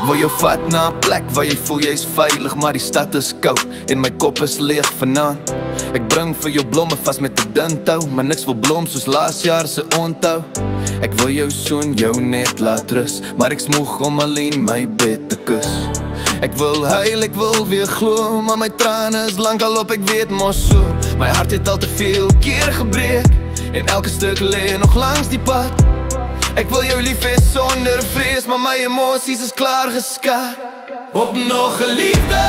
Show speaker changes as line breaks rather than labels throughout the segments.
Ek wil jou vat na 'n plek waar jy voel jy is veilig, maar die stad is koud en my kop is leeg vanaand. Ek bring vir jou blomme vas met 'n dun tou, maar niks wil blom soos laas jaar se onthou. Ek wil jou soen, jou net laat rus, maar ek smoeg om alleen my bed te kus. Ek wil huil, ek wil weer glo, maar my trane is lang al op, ek weet mos so. My hart het al te veel keer gebreek en elke stuk lê nog langs die pad. Ek wil jou lief hê sonder vrees, maar my emosies is klaar geskaar. Op nog 'n liefde,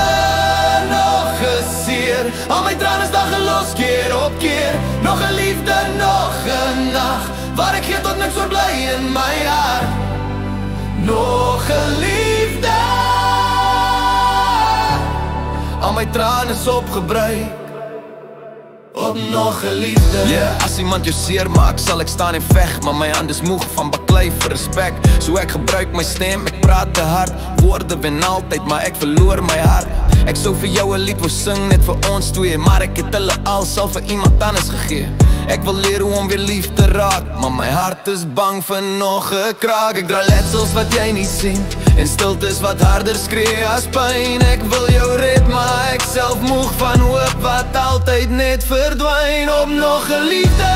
nog 'n seer, al my trane is dag gelos keer op keer. Nog 'n liefde, nog 'n nag, waar ek gee tot niks oorbly in my hart. Nog 'n liefde, al my trane is opgebruik. Op nog 'n liefde. As iemand jou seer maak, sal ek staan en veg, maar my hand is moeg van baklei vir respek. So ek gebruik my stem, ek praat te hard. Woorde wen altyd, maar ek verloor my hart. Ek sou vir jou 'n lied wou sing net vir ons twee, maar ek het hulle alsal vir iemand anders gegee. Ek wil leer hoe om weer lief te raak, maar my hart is bang vir nog 'n kraak. Ek dra letsels wat jy nie sien en stiltes wat harder skree as pyn. Ek wil jou red, maar ek self moeg van hoop wat altyd net verdwyn. Op nog 'n liefde,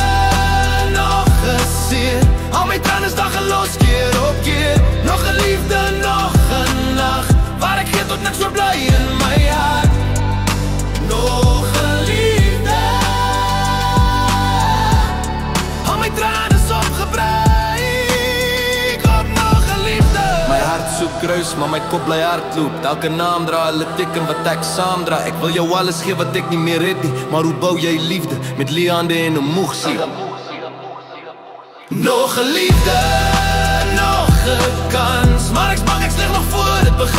nog 'n seer, al my trane is dag gelos keer op keer. Nog 'n liefde, nog 'n nag, waar ek gee tot niks oorbly in my hart. Nog 'n liefde, al my trane is opgebruik. Op nog 'n liefde. My hart soek kruis, maar my kop bly hardloop. Elke naam dra hulle teken wat ek saam dra. Ek wil jou alles gee wat ek nie meer het nie, maar hoe bou jy liefde met leë hande en 'n moeg siel? Nog 'n liefde, nog 'n kans, maar ek's bang ek sleg nog voor dit begin.